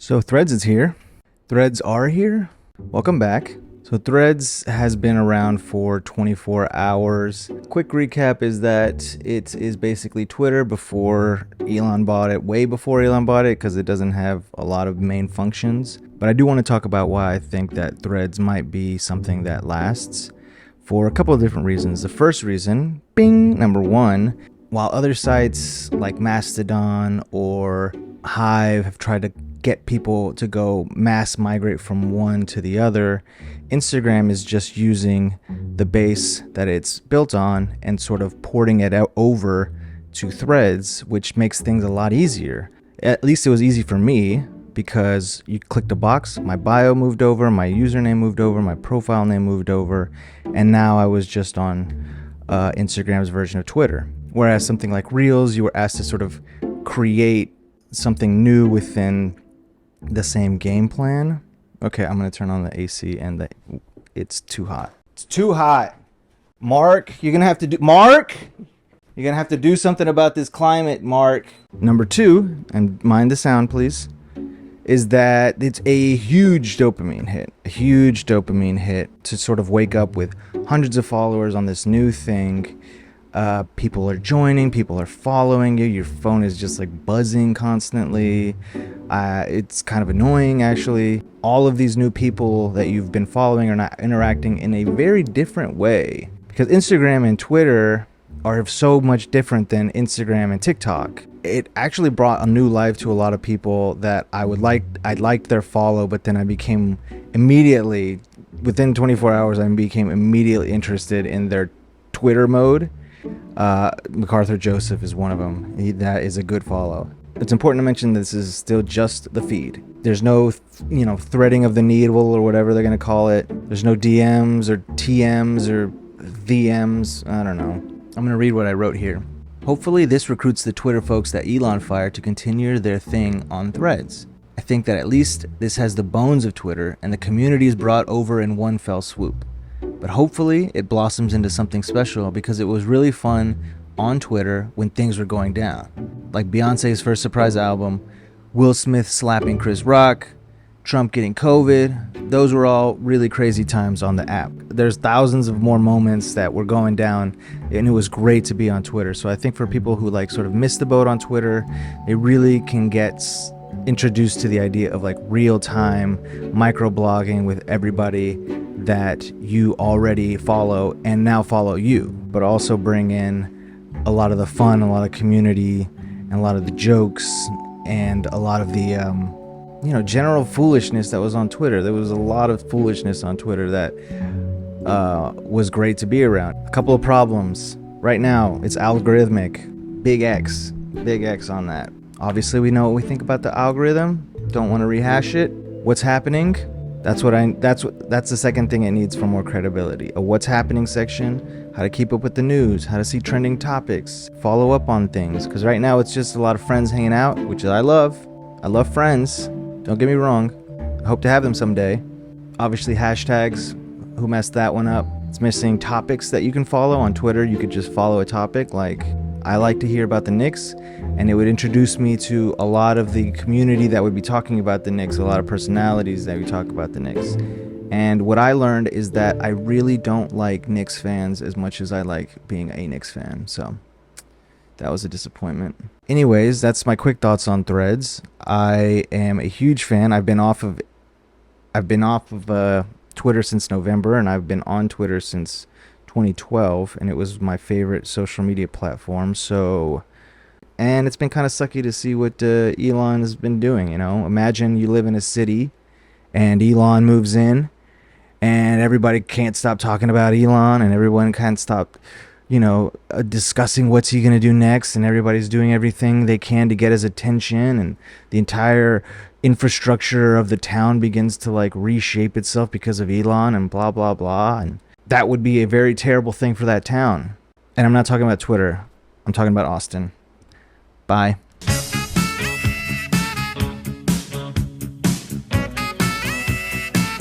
So Threads is here. Threads are here. Welcome back. So Threads has been around for 24 hours. Quick recap is that it is basically Twitter before Elon bought it, way before Elon bought it, because it doesn't have a lot of main functions. But I do want to talk about why I think that Threads might be something that lasts for a couple of different reasons. The first reason, bing, number one, while other sites like Mastodon or Hive have tried to get people to go mass migrate from one to the other, Instagram is just using the base that it's built on and sort of porting it out over to Threads, which makes things a lot easier. At least it was easy for me, because you clicked a box, my bio moved over, my username moved over, my profile name moved over, and now I was just on Instagram's version of Twitter. Whereas something like Reels, you were asked to sort of create something new within the same game plan. Okay, I'm gonna turn on the AC and it's too hot. It's too hot. Mark, you're gonna have to do something about this climate, Mark. Number two, and mind the sound please, is that it's a huge dopamine hit to sort of wake up with hundreds of followers on this new thing. People are joining, people are following you, your phone is just like buzzing constantly. It's kind of annoying actually. All of these new people that you've been following are not interacting in a very different way, because Instagram and Twitter are so much different than Instagram and TikTok. It actually brought a new life to a lot of people that I liked their follow, but then I became immediately, within 24 hours, I became immediately interested in their Twitter mode. MacArthur Joseph is one of them. That is a good follow. It's important to mention this is still just the feed. There's no, threading of the needle or whatever they're going to call it. There's no DMs or TMs or VMs. I don't know. I'm going to read what I wrote here. Hopefully this recruits the Twitter folks that Elon fired to continue their thing on Threads. I think that at least this has the bones of Twitter and the community is brought over in one fell swoop. But hopefully it blossoms into something special, because it was really fun on Twitter when things were going down. Like Beyonce's first surprise album, Will Smith slapping Chris Rock, Trump getting COVID. Those were all really crazy times on the app. There's thousands of more moments that were going down, and it was great to be on Twitter. So I think for people who sort of missed the boat on Twitter, they really can get introduced to the idea of real-time microblogging with everybody that you already follow and now follow you, but also bring in a lot of the fun, a lot of community, and a lot of the jokes, and a lot of the general foolishness that was on Twitter. There was a lot of foolishness on Twitter that was great to be around. A couple of problems. Right now, it's algorithmic. Big X on that. Obviously, we know what we think about the algorithm. Don't want to rehash it. What's happening? That's the second thing it needs for more credibility. A what's happening section, how to keep up with the news, how to see trending topics, follow up on things. Because right now it's just a lot of friends hanging out, which I love. I love friends. Don't get me wrong. I hope to have them someday. Obviously hashtags. Who messed that one up? It's missing topics that you can follow on Twitter. You could just follow a topic like I like to hear about the Knicks, and it would introduce me to a lot of the community that would be talking about the Knicks, a lot of personalities that would talk about the Knicks. And what I learned is that I really don't like Knicks fans as much as I like being a Knicks fan. So that was a disappointment. Anyways, that's my quick thoughts on Threads. I am a huge fan. I've been off of Twitter since November, and I've been on Twitter since 2012, and it was my favorite social media platform. And it's been kind of sucky to see what Elon has been doing. Imagine you live in a city and Elon moves in, and everybody can't stop talking about Elon, and everyone can't stop discussing what's he gonna do next, and everybody's doing everything they can to get his attention, and the entire infrastructure of the town begins to reshape itself because of Elon, and blah blah blah. And that would be a very terrible thing for that town. And I'm not talking about Twitter. I'm talking about Austin. Bye.